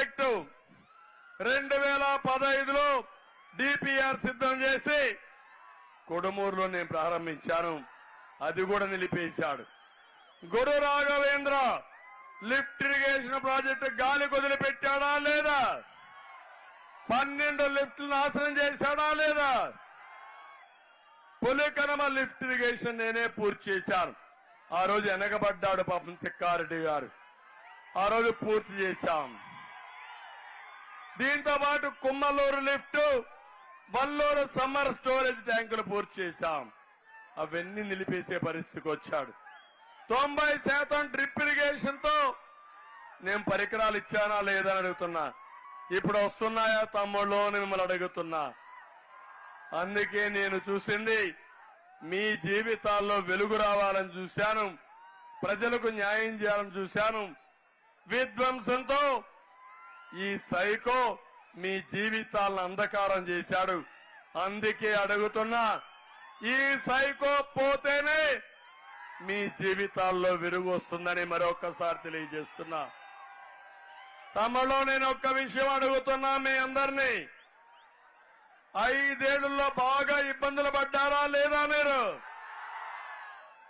2015లో DPR సిద్ధం చేసి కొడుమూరులో నేను ప్రారంభించాను. అది కూడా నిలిపేశాడు. గురు రాఘవేంద్ర లిఫ్ట్ ఇరిగేషన్ ప్రాజెక్టు గాలి వదిలిపెట్టాడా లేదా? 12 లిఫ్ట్లు నాశనం చేశాడా లేదా? పులికనమ లిఫ్ట్ ఇరిగేషన్ నేనే పూర్తి చేశాను. ఆ రోజు వెనకబడ్డాడు పాపం తిక్కారెడ్డి గారు. ఆ రోజు పూర్తి చేశాం. దీంతో పాటు కుమ్మలూరు లిఫ్ట్, వల్లూరు సమ్మర్ స్టోరేజ్ ట్యాంకులు పూర్తి చేశాం. అవన్నీ నిలిపేసే పరిస్థితికి వచ్చాడు. 90% డ్రిప్ ఇరిగేషన్ తో నేను పరికరాలు ఇచ్చానా లేదా అని అడుగుతున్నా. ఇప్పుడు వస్తున్నాయా తమ్ముళ్ళు అని మిమ్మల్ని అడుగుతున్నా. అందుకే నేను చూసింది మీ జీవితాల్లో వెలుగు రావాలని చూశాను. ప్రజలకు న్యాయం చేయాలని చూశాను. విధ్వంసంతో ఈ సైకో మీ జీవితాలను అంధకారం చేశాడు. అందుకే అడుగుతున్నా, ఈ సైకో పోతేనే మీ జీవితాల్లో వెలుగు వస్తుందని మరొకసారి తెలియజేస్తున్నా. తమలో నేను ఒక్క విషయం అడుగుతున్నా మీ అందరినీ. 5 ఏళ్లలో బాగా ఇబ్బందులు పడ్డారా లేదా? మీరు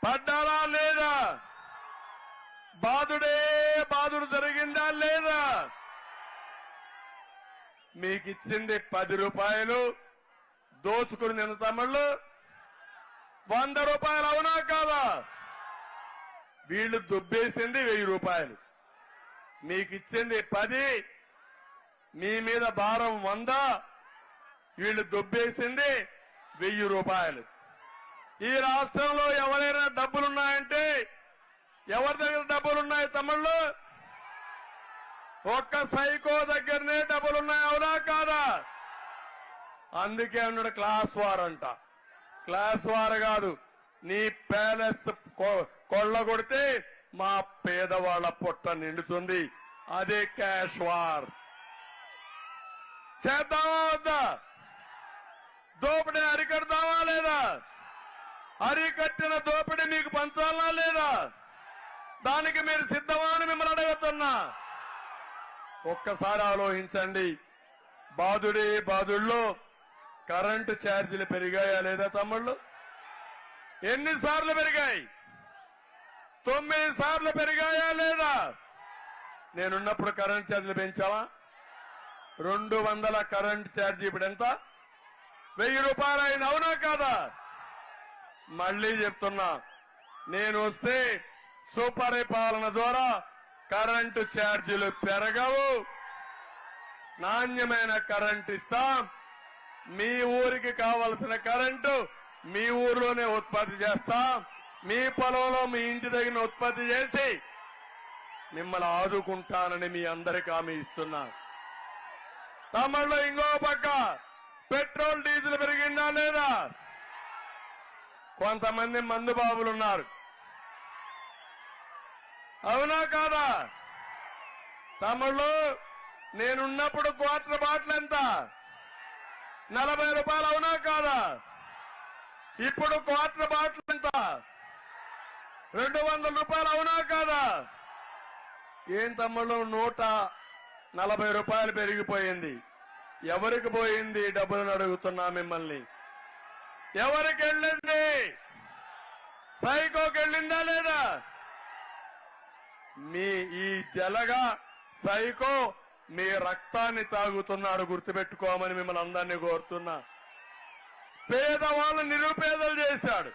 పడ్డారా లేదా? బాధుడు జరిగిందా లేదా? మీకిచ్చింది 10 రూపాయలు దోచుకుని నిన్న తమ్ముళ్ళు 100 రూపాయలు అవునా కాదా? వీళ్లు దుబ్బేసింది 1000 రూపాయలు. మీకిచ్చింది 10, మీ మీద భారం 100, వీళ్లు దుబ్బేసింది 1000 రూపాయలు. ఈ రాష్ట్రంలో ఎవరైనా డబ్బులున్నాయంటే ఎవరి దగ్గర డబ్బులున్నాయి తమ్ముళ్ళు? ఒక్క సైకో దగ్గరనే డబ్బులున్నాయి అవునా కాదా? అందుకే అన్నాడు క్లాస్ వార్ అంట. క్లాస్ వార్ కాదు, నీ ప్యాలెస్ కొల్లగొడితే మా పేదవాళ్ల పొట్ట నిండుతుంది. అదే క్యాష్ వార్. చేద్దామా వద్దా? దోపిడీ అరికడతామా లేదా? అరికట్టిన దోపిడీ మీకు పంచాలనా లేదా? దానికి మీరు సిద్ధమా అని మిమ్మల్ని అడుగుతున్నా. ఒక్కసారి ఆలోచించండి. బాధుల్లో కరెంటు ఛార్జీలు పెరిగాయా లేదా తమ్ముళ్ళు? ఎన్నిసార్లు పెరిగాయి? 9 సార్లు పెరిగాయా లేదా? నేనున్నప్పుడు కరెంటు ఛార్జీలు పెంచావా? 200 కరెంటు ఛార్జీ ఇప్పుడు ఎంత? 1000 రూపాయలు అయింది అవునా కాదా? మళ్లీ చెప్తున్నా, నేను వస్తే సుపరిపాలన ద్వారా కరెంటు ఛార్జీలు పెరగవు. నాణ్యమైన కరెంటు ఇస్తాం. మీ ఊరికి కావలసిన కరెంటు మీ ఊర్లోనే ఉత్పత్తి చేస్తాం. మీ పొలంలో మీ ఇంటి దగ్గర ఉత్పత్తి చేసి మిమ్మల్ని ఆదుకుంటానని మీ అందరికీ హామీ ఇస్తున్నా. తమిళలో ఇంకో పక్క పెట్రోల్ డీజిల్ పెరిగిందా లేదా? కొంతమంది మందు బాబులున్నారు అవునా కాదా? తమిళలో నేనున్నప్పుడు క్వార్టర్ బాటిల్ ఎంత? 40 రూపాయలు అవునా కాదా? ఇప్పుడు క్వార్టర్ బాటిల్ ఎంత? 200 రూపాయలు అవునా కాదా? ఏం తమ్ముళ్ళు 140 రూపాయలు పెరిగిపోయింది. ఎవరికి పోయింది డబ్బులను అడుగుతున్నా మిమ్మల్ని. ఎవరికి వెళ్ళింది? సైకోకి వెళ్ళిందా లేదా? మీ ఈ జలగా సైకో మీ రక్తాన్ని తాగుతున్నాడు, గుర్తుపెట్టుకోమని మిమ్మల్ని అందరినీ కోరుతున్నా. పేదవాళ్ళని నిరుపేదలు చేశాడు.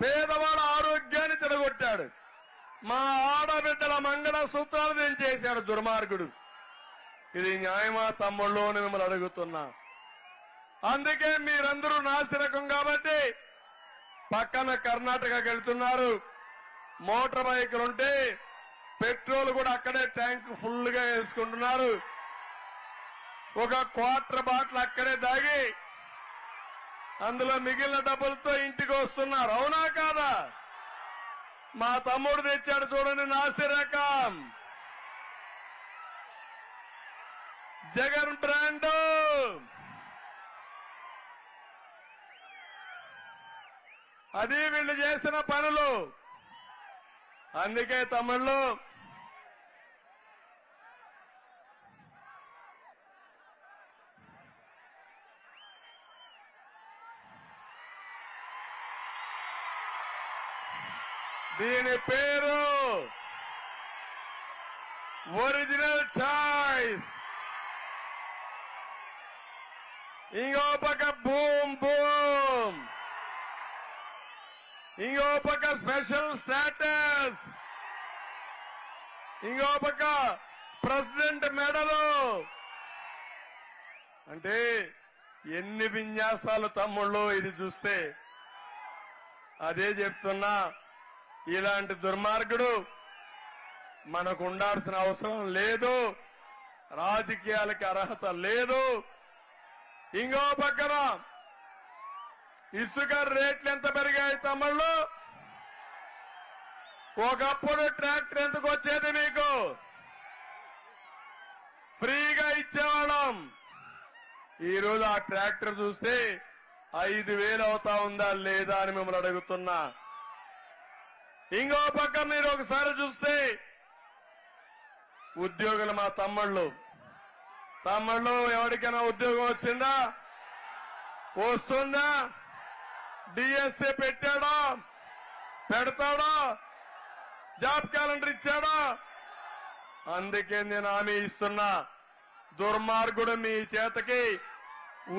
పేదవాళ్ళ ఆరోగ్యాన్ని తిరగొట్టాడు. మా ఆడబిడ్డల మంగళ సూత్రాలు చేశాడు దుర్మార్గుడు. ఇది న్యాయమా తమ్ముళ్ళు అని మిమ్మల్ని అడుగుతున్నా. అందుకే మీరందరూ నాసిరకం కాబట్టి పక్కన కర్ణాటకకి వెళ్తున్నారు. మోటార్ బైకులుంటే పెట్రోల్ కూడా అక్కడే ట్యాంక్ ఫుల్ గా వేసుకుంటున్నారు. ఒక క్వార్టర్ బాటిల్ అక్కడే దాగి అందులో మిగిలిన డబ్బులతో ఇంటికి వస్తున్నారు అవునా కాదా? మా తమ్ముడు తెచ్చాడు చూడండి నాసిరకం జగన్ బ్రాండ్. అది వీళ్ళు చేసిన పనులు. అందుకే తమ్ముళ్ళు దీని పేరు ఒరిజినల్ చాయిస్. ఇంకో పక్క బూమ్ బూమ్, ఇంకో పక్క స్పెషల్ స్టేటస్, ఇంకో పక్క ప్రెసిడెంట్ మెడలు. అంటే ఎన్ని విన్యాసాలు తమ్ముళ్ళు ఇది చూస్తే. అదే చెప్తున్నా, ఇలాంటి దుర్మార్గుడు మనకు ఉండాల్సిన అవసరం లేదు, రాజకీయాలకి అర్హత లేదు. ఇంకో పక్కన ఇసుక రేట్లు ఎంత పెరిగాయి తమ్ముళ్ళు. ఒకప్పుడు ట్రాక్టర్ ఎందుకు వచ్చేది మీకు? ఫ్రీగా ఇచ్చేవాళ్ళం. ఈరోజు ఆ ట్రాక్టర్ చూస్తే 5,000 అవుతా ఉందా లేదా అని మిమ్మల్ని అడుగుతున్నా. ఇంకో పక్క మీరు ఒకసారి చూస్తే ఉద్యోగులు, మా తమ్ముళ్ళు ఎవరికైనా ఉద్యోగం వచ్చిందా? వస్తుందా? డిఎస్సీ పెట్టాడా? పెడతాడా? జాబ్ క్యాలెండర్ ఇచ్చాడా? అందుకే నేను హామీ ఇస్తున్నా, దుర్మార్గుడు మీ చేతకి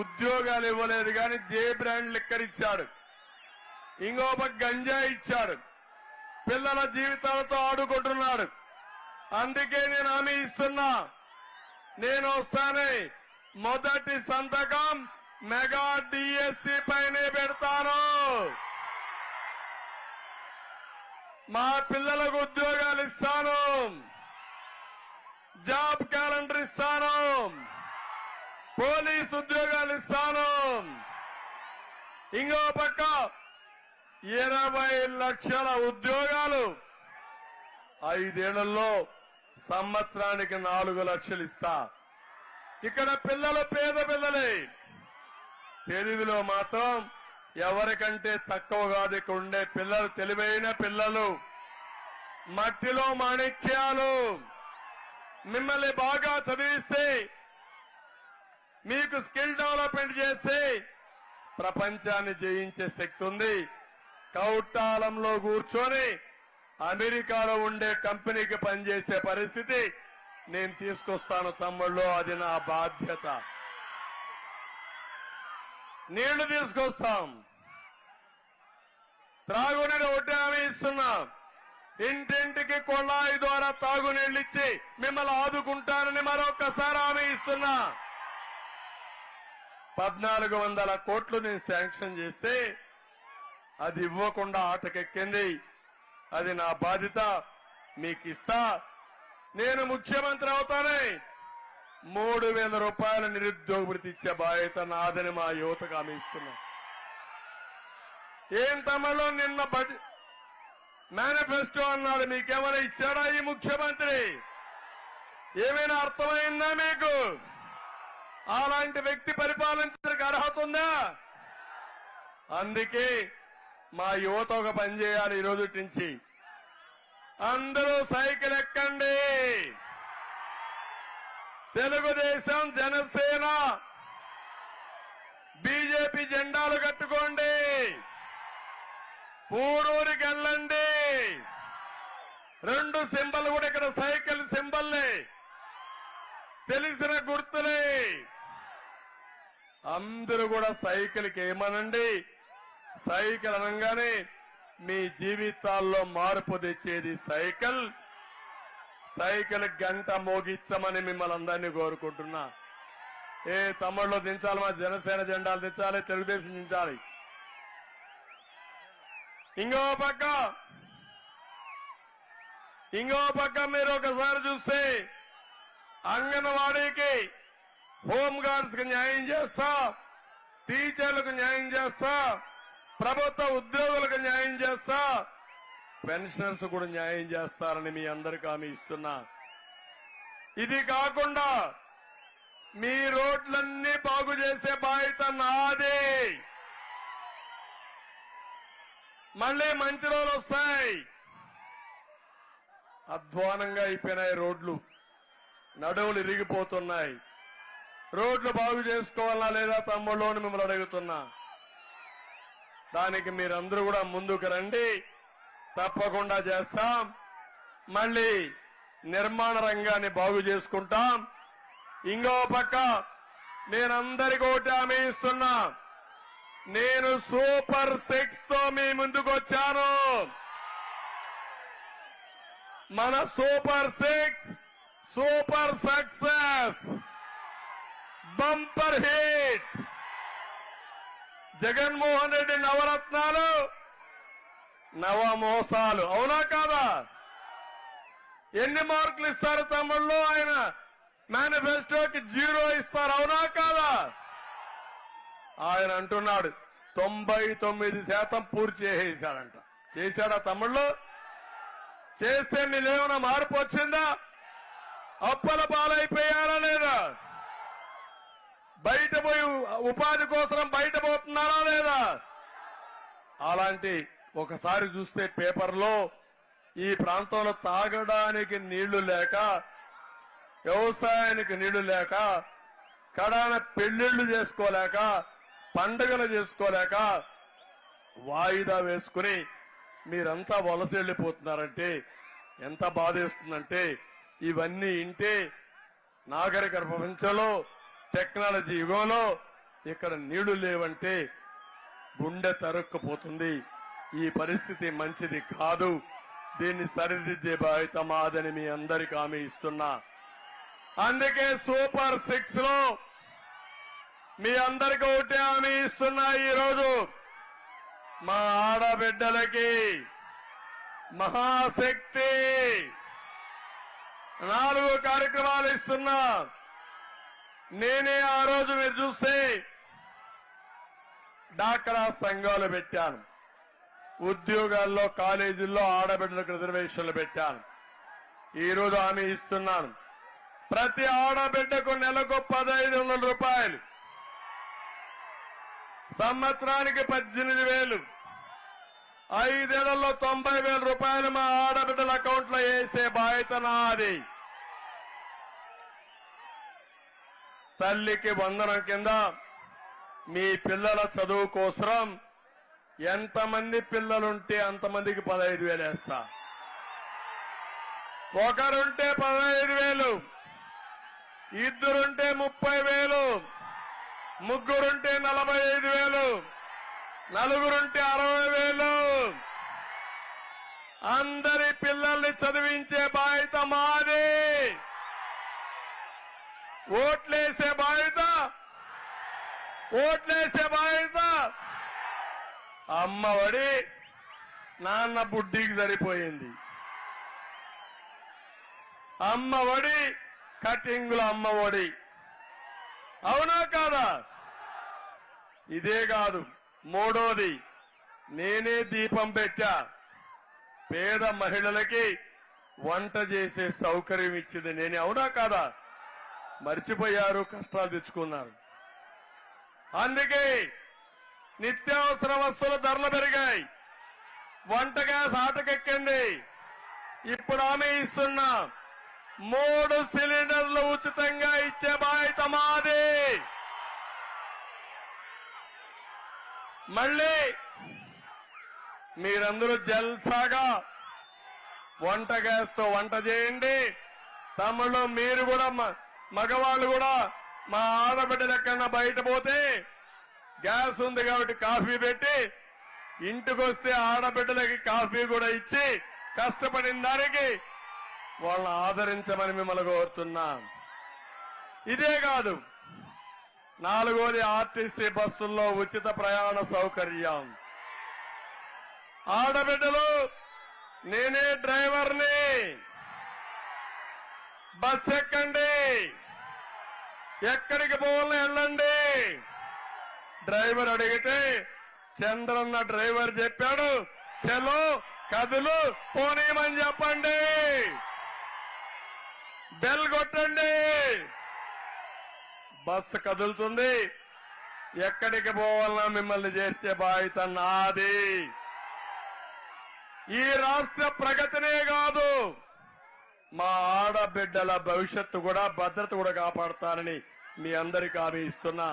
ఉద్యోగాలు ఇవ్వలేదు కానీ జే బ్రాండ్ లిక్కర్ ఇచ్చాడు, ఇంకొక గంజా ఇచ్చాడు, పిల్లల జీవితాలతో ఆడుకుంటున్నాడు. అందుకే నేను హామీ ఇస్తున్నా, నేను వస్తానే మొదటి సంతకం మెగా డిఎస్సీ పైనే పెడతాను. మా పిల్లలకు ఉద్యోగాలు ఇస్తాను, జాబ్ క్యాలెండర్ ఇస్తాను, పోలీసు ఉద్యోగాలు ఇస్తాను. ఇంకో పక్క 20 లక్షల ఉద్యోగాలు 5 ఏళ్లలో సంవత్సరానికి 4 లక్షలు ఇస్తా. ఇక్కడ పిల్లలు పేద పిల్లలే, తెలివిలో మాత్రం ఎవరికంటే తక్కువ కాదు. ఇక్కడ ఉండే పిల్లలు తెలివైన పిల్లలు, మట్టిలో మాణిక్యాలు. మిమ్మల్ని బాగా చదివిస్తే, మీకు స్కిల్ డెవలప్మెంట్ చేస్తే ప్రపంచాన్ని జయించే శక్తి ఉంది. కౌటాలంలో కూర్చొని అమెరికాలో ఉండే కంపెనీకి పనిచేసే పరిస్థితి నేను తీసుకొస్తాను తమ్ముళ్ళు. అది నా బాధ్యత. నీళ్లు తీసుకొస్తాం, త్రాగునీరు ఒకటి హామీ ఇస్తున్నాం. ఇంటింటికి కొళాయి ద్వారా తాగునీళ్లు ఇచ్చి మిమ్మల్ని ఆదుకుంటానని మరొకసారి హామీ ఇస్తున్నా. 1,400 కోట్లు నేను శాంక్షన్ చేస్తే అది ఇవ్వకుండా ఆటకెక్కింది. అది నా బాధ్యత, మీకు ఇస్తా. నేను ముఖ్యమంత్రి అవుతానే 3,000 రూపాయల నిరుద్యోగ భృతి ఇచ్చే బాధ్యత నాదని మా యువతకు హామీ ఇస్తున్నా. ఏం తమలో నిన్న మేనిఫెస్టో అన్నాడు, మీకేమైనా ఇచ్చాడా ఈ ముఖ్యమంత్రి? ఏమైనా అర్థమైందా మీకు? అలాంటి వ్యక్తి పరిపాలించడానికి అర్హత ఉందా? అందుకే మా యువత ఒక పని చేయాలి. ఈ రోజు నుంచి అందరూ సైకిల్ ఎక్కండి. తెలుగుదేశం, జనసేన, బీజేపీ జెండాలు కట్టుకోండి. ఊరూరికి వెళ్ళండి. 2 సింబల్ కూడా ఇక్కడ సైకిల్ సింబల్లే, తెలిసిన గుర్తులే. అందరూ కూడా సైకిల్కి ఏమనండి. సైకిల్ అనగానే మీ జీవితాల్లో మార్పు తెచ్చేది సైకిల్. సైకిల్ గంట మోగించమని మిమ్మల్ని అందరినీ కోరుకుంటున్నా. తమ్ముళ్ళు దించాలి, మా జనసేన జెండాలు దించాలి, తెలుగుదేశం దించాలి. ఇంకో పక్క మీరు ఒకసారి చూస్తే అంగన్వాడీకి, హోంగార్డ్స్ కి న్యాయం చేస్తా, టీచర్లకు న్యాయం చేస్తా, ప్రభుత్వ ఉద్యోగులకు న్యాయం చేస్తా, పెన్షనర్స్ కూడా న్యాయం చేస్తారని మీ అందరికీ హామీ ఇస్తున్నా. ఇది కాకుండా మీ రోడ్లన్నీ బాగు చేసే బాధ్యత నాదే. మళ్లీ మంచి రోజులు వస్తాయి. అధ్వానంగా అయిపోయినాయి రోడ్లు, నడువులు ఇరిగిపోతున్నాయి. రోడ్లు బాగు చేసుకోవాలా లేదా తమ్ముళ్ళు అని మిమ్మల్ని అడుగుతున్నా. దానికి మీరందరూ కూడా ముందుకు రండి. తప్పకుండా చేస్తాం. మళ్ళీ నిర్మాణ రంగాన్ని బాగు చేసుకుంటాం. ఇంకో పక్క నేనందరికీ ఒకటి హామీ ఇస్తున్నా, నేను సూపర్ 6 తో మీ ముందుకు వచ్చాను. మన super 6 super success, bumper hit. Jaganmohan Reddy నవరత్నాలు, నవ మోసాలు. అవునా కాదా? ఎన్ని మార్కులు ఇస్తారు తమ్ముళ్ళు? ఆయన మేనిఫెస్టోకి 0 ఇస్తారు. అవునా కాదా? ఆయన అంటున్నాడు 99% పూర్తి చేసేశాడంట. చేశాడా తమ్ముళ్ళు? చేస్తే మీరేమైనా మార్పు వచ్చిందా? అప్పల పాలైపోయారా లేదా? బయట పోయి ఉపాధి కోసం బయట పోతున్నారా లేదా? అలాంటి ఒకసారి చూస్తే పేపర్లో ఈ ప్రాంతంలో తాగడానికి నీళ్లు లేక, వ్యవసాయానికి నీళ్లు లేక, కడాన పెళ్లిళ్లు చేసుకోలేక, పండుగలు చేసుకోలేక వాయిదా వేసుకుని మీరంతా వలస వెళ్లిపోతున్నారంటే ఎంత బాధేస్తుందంటే, ఇవన్నీ ఇంటే నాగరిక ప్రపంచంలో టెక్నాలజీ యుగంలో ఇక్కడ నీళ్లు లేవంటే గుండె తరుక్కుపోతుంది. ఈ పరిస్థితి మంచిది కాదు. దీన్ని సరిదిద్దే బాధ్యత మాదని మీ అందరికీ హామీ ఇస్తున్నా. అందుకే సూపర్ 6 లో మీ అందరికీ ఒకటే హామీ ఇస్తున్నా. ఈరోజు మా ఆడబిడ్డలకి మహాశక్తి 4 కార్యక్రమాలు ఇస్తున్నా. నేనే ఆ రోజు మీరు చూస్తే డాక్రా సంఘాలు పెట్టాను, ఉద్యోగాల్లో కాలేజీల్లో ఆడబిడ్డలకు రిజర్వేషన్లు పెట్టాను. ఈరోజు హామీ ఇస్తున్నాను, ప్రతి ఆడబిడ్డకు నెలకు 1500 రూపాయలు, సంవత్సరానికి 18,000, 5 ఏళ్లలో 90,000 రూపాయలు మా ఆడబిడ్డల అకౌంట్ లో వేసే బాధ్యత నాది. తల్లికి వందనం కింద మీ పిల్లల చదువు కోసం ఎంతమంది పిల్లలుంటే అంతమందికి 15,000 వేస్తా. ఒకరుంటే 15,000, ఇద్దరుంటే 30,000, ముగ్గురుంటే 45,000, నలుగురుంటే 60,000. అందరి పిల్లల్ని చదివించే బాధ్యత మాది. ఓట్లేసే బాధ్యత అమ్మఒడి నాన్న బుడ్డికి సరిపోయింది. అమ్మఒడి కటింగుల అమ్మఒడి. అవునా కాదా? ఇదే కాదు, మూడోది నేనే దీపం పెట్టా. పేద మహిళలకి వంట చేసే సౌకర్యం ఇచ్చింది నేనే. అవునా కాదా? మర్చిపోయారు, కష్టాలు తెచ్చుకున్నారు. అందుకే నిత్యావసర వస్తువుల ధరలు పెరిగాయి, వంట గ్యాస్ ఆటకెక్కింది. ఇప్పుడు హామీ ఇస్తున్నా, 3 సిలిండర్లు ఉచితంగా ఇచ్చే బాధ్యత మాది. మళ్ళీ మీరందరూ జల్సాగా వంట గ్యాస్ తో వంట చేయండి. తమ్ముళ్ళు మీరు కూడా, మగవాళ్ళు కూడా, మా ఆడబిడ్డలు ఎక్కడన్నా బయట పోతే గ్యాస్ ఉంది కాబట్టి కాఫీ పెట్టి, ఇంటికి వస్తే ఆడబిడ్డలకి కాఫీ కూడా ఇచ్చి కష్టపడిన దానికి వాళ్ళని ఆదరించమని మిమ్మల్ని కోరుతున్నాం. ఇదే కాదు, 4వది ఆర్టీసీ బస్సుల్లో ఉచిత ప్రయాణ సౌకర్యం. ఆడబిడ్డలు, నేనే డ్రైవర్ని, బస్ ఎక్కండి, ఎక్కడికి పోవాలని వెళ్ళండి. డ్రైవర్ అడిగితే చంద్రన్న డ్రైవర్ చెప్పాడు, చలో కదులు పోనీమని చెప్పండి, బెల్ కొట్టండి, బస్సు కదులుతుంది. ఎక్కడికి పోవాలన్నా మిమ్మల్ని చేర్చే బాధ్యత నాది. ఈ రాష్ట్ర ప్రగతినే కాదు, మా ఆడబిడ్డల భవిష్యత్తు కూడా, భద్రత కూడా కాపాడతానని మీ అందరికీ హామీ ఇస్తున్నా.